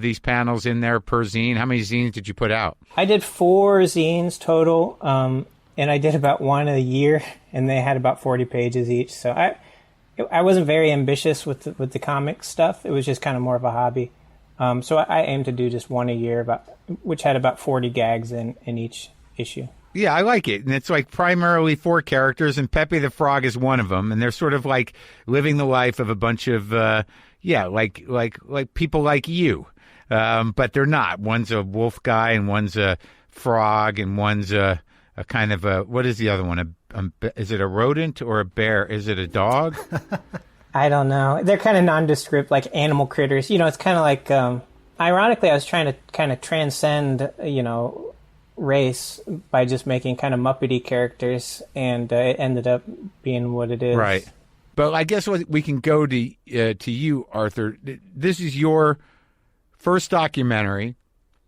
these panels in there per zine? How many zines did you put out? I did 4 zines total, and I did about one a year, and they had about 40 pages each. So I wasn't very ambitious with the comic stuff. It was just kind of more of a hobby. So I aimed to do just one a year, which had about 40 gags in each issue. Yeah, I like it. And it's like primarily 4 characters, and Pepe the Frog is one of them. And they're sort of like living the life of a bunch of, like people like you. But they're not. One's a wolf guy, and one's a frog, and one's a kind of a, what is the other one? Is it a rodent or a bear? Is it a dog? I don't know. They're kind of nondescript, like animal critters. It's kind of like, ironically, I was trying to kind of transcend, race by just making kind of Muppety characters, and it ended up being what it is. Right. But I guess we can go to you, Arthur. This is your first documentary.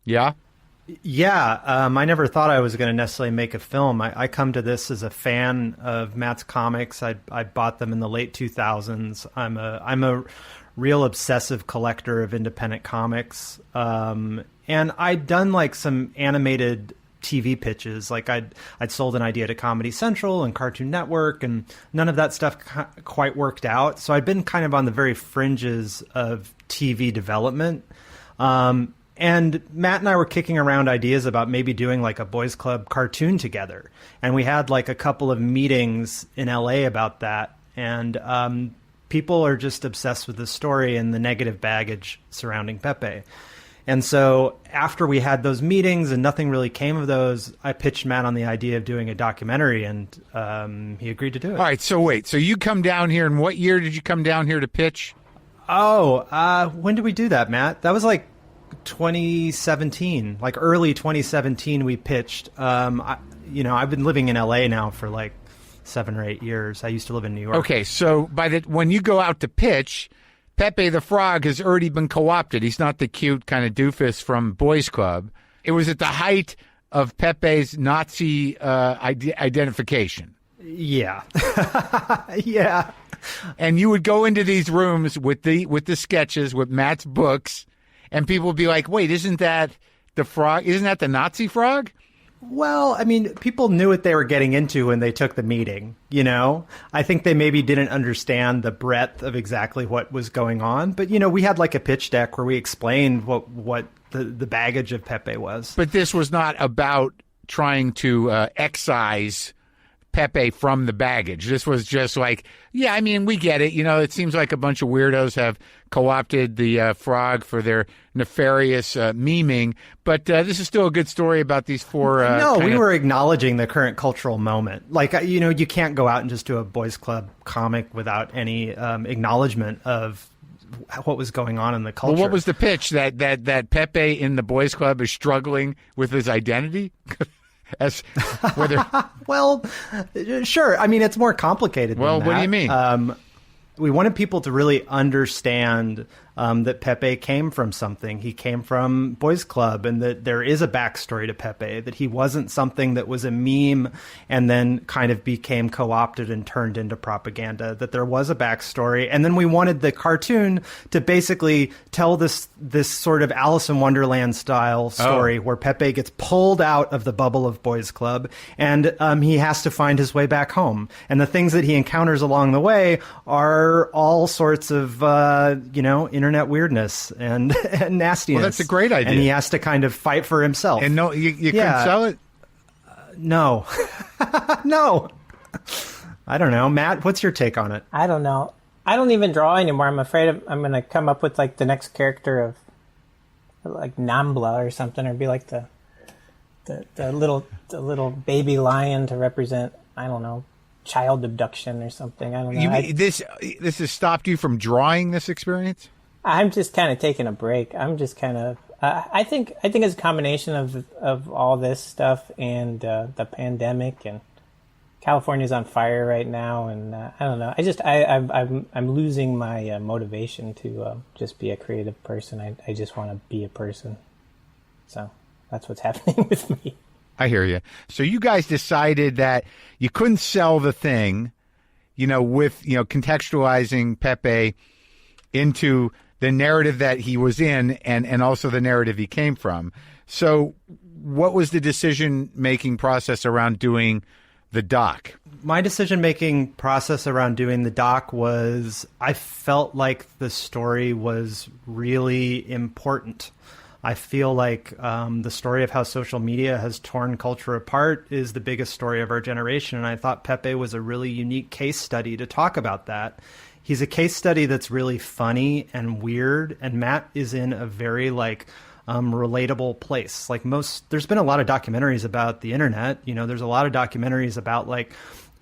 Yeah? Yeah. I never thought I was going to necessarily make a film. I come to this as a fan of Matt's comics. I bought them in the late 2000s. I'm a real obsessive collector of independent comics. And I'd done like some animated TV pitches. Like I'd sold an idea to Comedy Central and Cartoon Network, and none of that stuff quite worked out. So I'd been kind of on the very fringes of TV development. And Matt and I were kicking around ideas about maybe doing like a boys club cartoon together. And we had like a couple of meetings in LA about that. And people are just obsessed with the story and the negative baggage surrounding Pepe. And so after we had those meetings and nothing really came of those, I pitched Matt on the idea of doing a documentary, and he agreed to do it. All right, so wait. So you come down here, and what year did you come down here to pitch? When did we do that, Matt? That was like 2017, like early 2017 we pitched. I've been living in LA now for like 7 or 8 years. I used to live in New York. Okay, so when you go out to pitch, Pepe the Frog has already been co-opted. He's not the cute kind of doofus from Boys Club. It was at the height of Pepe's Nazi identification. Yeah. Yeah. And you would go into these rooms with the sketches, with Matt's books, and people would be like, wait, isn't that the frog? Isn't that the Nazi frog? Well, I mean, people knew what they were getting into when they took the meeting, I think they maybe didn't understand the breadth of exactly what was going on. But, we had like a pitch deck where we explained what the baggage of Pepe was. But this was not about trying to excise Pepe from the baggage. This was just like, yeah, I mean, we get it. It seems like a bunch of weirdos have co-opted the frog for their nefarious memeing, but this is still a good story about these 4. No, we were acknowledging the current cultural moment. Like, you can't go out and just do a boys club comic without any acknowledgement of what was going on in the culture. Well, what was the pitch? That Pepe in the boys club is struggling with his identity? As whether Well, sure. I mean, it's more complicated than that. What do you mean? We wanted people to really understand that Pepe came from something. He came from Boys Club, and that there is a backstory to Pepe, that he wasn't something that was a meme and then kind of became co-opted and turned into propaganda, that there was a backstory. And then we wanted the cartoon to basically tell this sort of Alice in Wonderland style story where Pepe gets pulled out of the bubble of Boys Club, and he has to find his way back home. And the things that he encounters along the way are all sorts of, internet weirdness and nastiness. Well, that's a great idea. And he has to kind of fight for himself. And no, you couldn't sell it? No. No. I don't know. Matt, what's your take on it? I don't know. I don't even draw anymore. I'm afraid I'm going to come up with like the next character of like Nambla or something, or be like the little baby lion to represent, I don't know, child abduction or something. I don't know. This has stopped you from drawing this experience? I'm just kind of taking a break. I'm just kind of. I think it's a combination of all this stuff and the pandemic, and California's on fire right now, and I don't know. I'm losing my motivation to just be a creative person. I just want to be a person. So that's what's happening with me. I hear you. So you guys decided that you couldn't sell the thing, with contextualizing Pepe into the narrative that he was in and also the narrative he came from. So what was the decision-making process around doing the doc? My decision-making process around doing the doc was I felt like the story was really important. I feel like the story of how social media has torn culture apart is the biggest story of our generation. And I thought Pepe was a really unique case study to talk about that. He's a case study that's really funny and weird. And Matt is in a very relatable place. There's been a lot of documentaries about the internet. There's a lot of documentaries about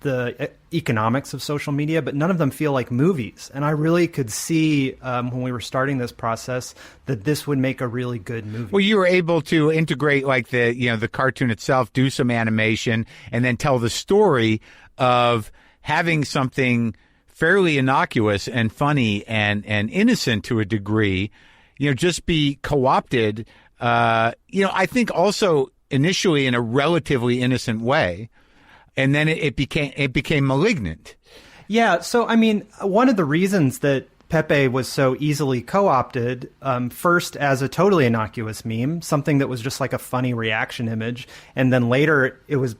the economics of social media, but none of them feel like movies. And I really could see when we were starting this process that this would make a really good movie. Well, you were able to integrate the cartoon itself, do some animation, and then tell the story of having something fairly innocuous and funny and innocent to a degree, just be co-opted, I think also initially in a relatively innocent way. And then it became malignant. Yeah. So, I mean, one of the reasons that Pepe was so easily co-opted, first as a totally innocuous meme, something that was just like a funny reaction image, and then later it was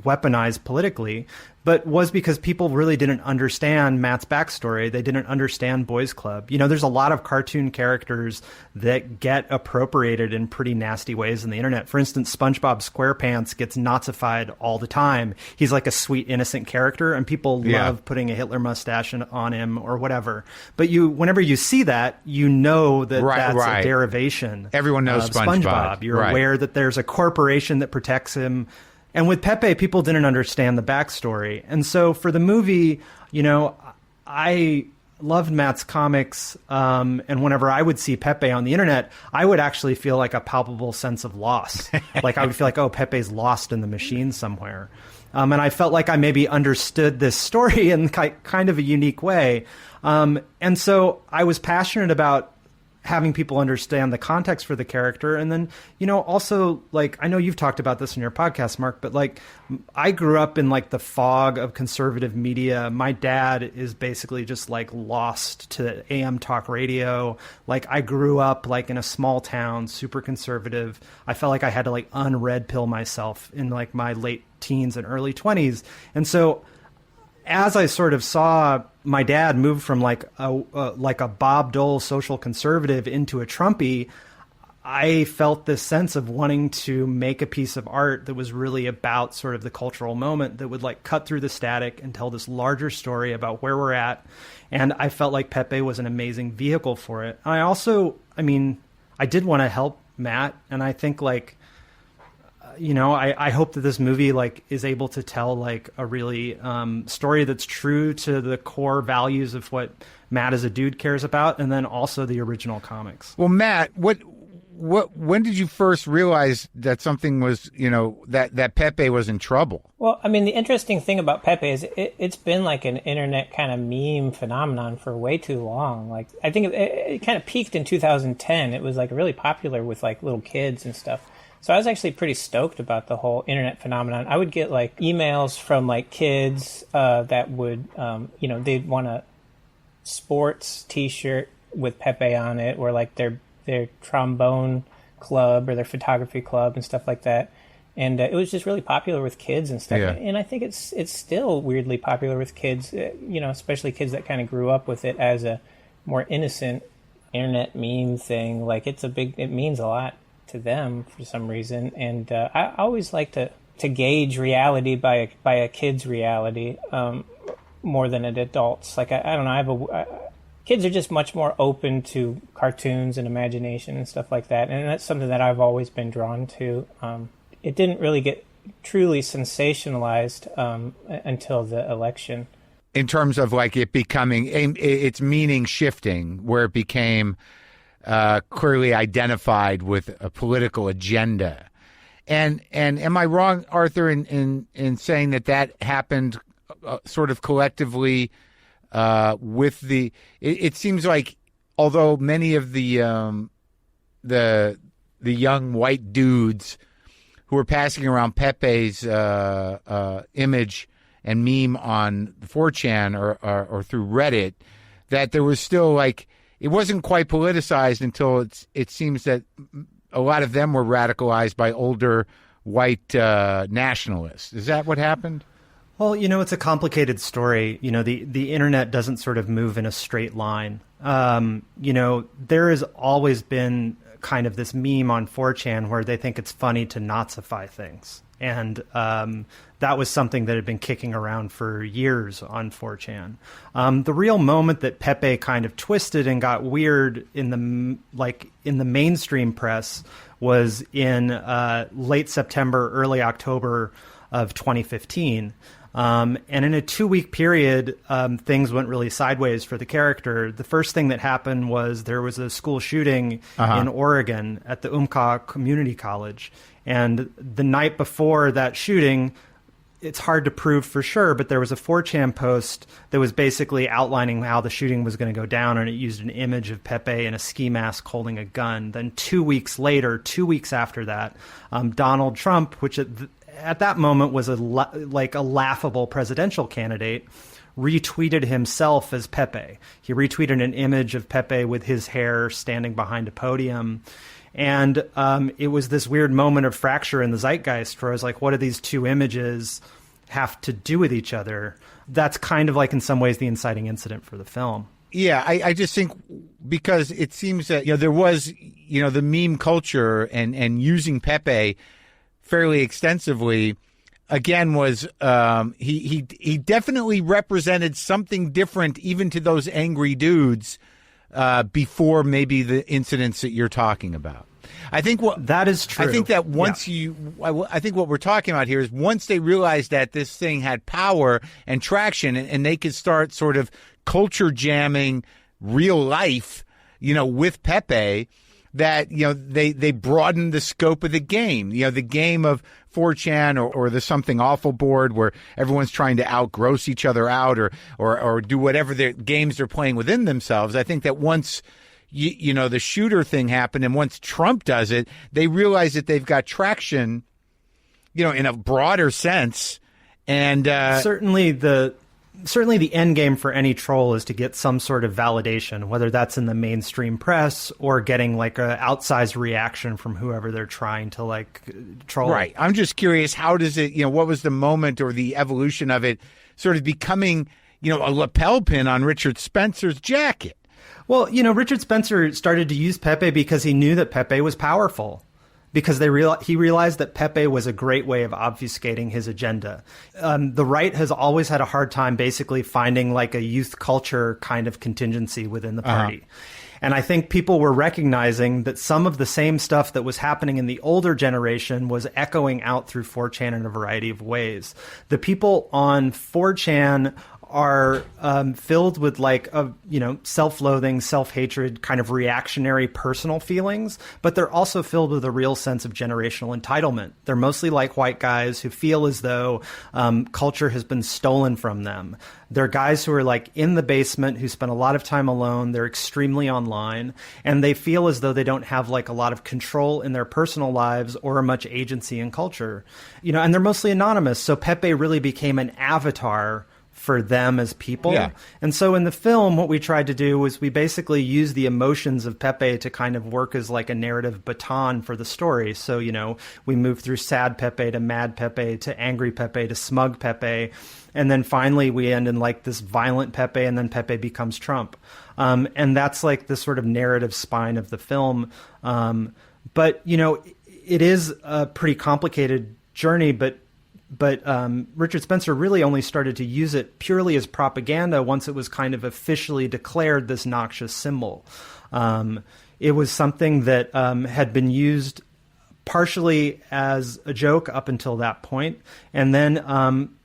weaponized politically, but was because people really didn't understand Matt's backstory. They didn't understand Boys Club. There's a lot of cartoon characters that get appropriated in pretty nasty ways in the internet. For instance, SpongeBob SquarePants gets Nazified all the time. He's like a sweet, innocent character, and people love putting a Hitler mustache on him or whatever. But whenever you see that, that's a derivation. Everyone knows SpongeBob. You're aware that there's a corporation that protects him. And with Pepe, people didn't understand the backstory. And so for the movie, I loved Matt's comics. And whenever I would see Pepe on the internet, I would actually feel like a palpable sense of loss. I would feel like, oh, Pepe's lost in the machine somewhere. And I felt like I maybe understood this story in kind of a unique way. And so I was passionate about having people understand the context for the character. And then, also I know you've talked about this in your podcast, Marc, but I grew up in the fog of conservative media. My dad is basically just lost to AM talk radio. I grew up in a small town, super conservative. I felt like I had to unred pill myself in my late teens and early 20s. And so as I sort of saw my dad move from a Bob Dole social conservative into a Trumpy, I felt this sense of wanting to make a piece of art that was really about sort of the cultural moment that would cut through the static and tell this larger story about where we're at. And I felt like Pepe was an amazing vehicle for it. And I also, I did want to help Matt, and I think I hope that this movie is able to tell a really story that's true to the core values of what Matt as a dude cares about, and then also the original comics. Well, Matt, when did you first realize that something was, that Pepe was in trouble? Well, the interesting thing about Pepe is it's been an internet kind of meme phenomenon for way too long. I think it kind of peaked in 2010. It was really popular with little kids and stuff. So I was actually pretty stoked about the whole internet phenomenon. I would get emails from kids that would, they'd want a sports T-shirt with Pepe on it, or their trombone club or their photography club and stuff like that. And it was just really popular with kids and stuff. Yeah. And I think it's still weirdly popular with kids, especially kids that kind of grew up with it as a more innocent internet meme thing. It means a lot to them for some reason, and I always like to gauge reality by a kid's reality more than an adult's. I don't know. Kids are just much more open to cartoons and imagination and stuff like that, and that's something that I've always been drawn to. It didn't really get truly sensationalized until the election. In terms of it becoming its meaning shifting, where it became clearly identified with a political agenda. And am I wrong, Arthur, in saying that happened sort of collectively with the? It seems like although many of the young white dudes who were passing around Pepe's image and meme on 4chan or through Reddit, that there was still it wasn't quite politicized until it seems that a lot of them were radicalized by older white nationalists. Is that what happened? Well, it's a complicated story. The internet doesn't sort of move in a straight line. There has always been kind of this meme on 4chan where they think it's funny to Nazify things. And that was something that had been kicking around for years on 4chan. The real moment that Pepe kind of twisted and got weird in the mainstream press was in late September, early October of 2015. And in a 2-week period, things went really sideways for the character. The first thing that happened was there was a school shooting in Oregon at the Umpqua Community College. And the night before that shooting, it's hard to prove for sure, but there was a 4chan post that was basically outlining how the shooting was going to go down, and it used an image of Pepe in a ski mask holding a gun. Then 2 weeks later, 2 weeks after that, Donald Trump, which at that moment was a laughable presidential candidate, retweeted himself as Pepe. He retweeted an image of Pepe with his hair standing behind a podium. And it was this weird moment of fracture in the zeitgeist where I was like, what do these two images have to do with each other? That's kind of like in some ways the inciting incident for the film. Yeah, I just think because it seems that there was the meme culture and using Pepe fairly extensively again was he definitely represented something different even to those angry dudes before maybe the incidents that you're talking about. I think that is true. I think that once I think what we're talking about here is once they realized that this thing had power and traction and they could start sort of culture jamming real life, with Pepe, that, they broadened the scope of the game, the game of 4chan or the Something Awful board where everyone's trying to outgross each other out or do whatever the games they're playing within themselves. I think that once, the shooter thing happened and once Trump does it, they realize that they've got traction, in a broader sense. And certainly the end game for any troll is to get some sort of validation, whether that's in the mainstream press or getting like a outsized reaction from whoever they're trying to troll. Right. I'm just curious, how does it, what was the moment or the evolution of it sort of becoming, a lapel pin on Richard Spencer's jacket? Well, Richard Spencer started to use Pepe because he knew that Pepe was powerful. Because he realized that Pepe was a great way of obfuscating his agenda. The right has always had a hard time basically finding like a youth culture kind of contingency within the party. And I think people were recognizing that some of the same stuff that was happening in the older generation was echoing out through 4chan in a variety of ways. The people on 4chan are filled with self-loathing, self-hatred, kind of reactionary personal feelings, but they're also filled with a real sense of generational entitlement. They're mostly like white guys who feel as though culture has been stolen from them. They're guys who are like in the basement, who spend a lot of time alone. They're extremely online, and they feel as though they don't have like a lot of control in their personal lives or much agency in culture. And they're mostly anonymous. So Pepe really became an avatar for them as people. Yeah. And so in the film, what we tried to do was we basically used the emotions of Pepe to kind of work as like a narrative baton for the story. So, we moved through sad Pepe to mad Pepe to angry Pepe to smug Pepe. And then finally we end in like this violent Pepe, and then Pepe becomes Trump. And that's like the sort of narrative spine of the film. But, it is a pretty complicated journey, but Richard Spencer really only started to use it purely as propaganda once it was kind of officially declared this noxious symbol. It was something that had been used partially as a joke up until that point. And then,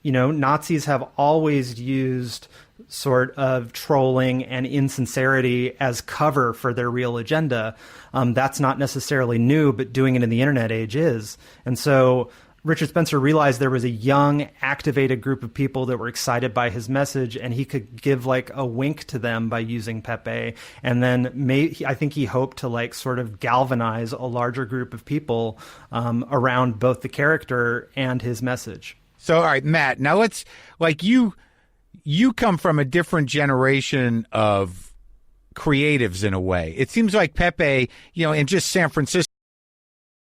Nazis have always used sort of trolling and insincerity as cover for their real agenda. That's not necessarily new, but doing it in the internet age is. And so Richard Spencer realized there was a young, activated group of people that were excited by his message, and he could give like a wink to them by using Pepe. And then I think he hoped to like sort of galvanize a larger group of people around both the character and his message. So, all right, Matt, now let's, like, you come from a different generation of creatives in a way. It seems like Pepe, in just San Francisco,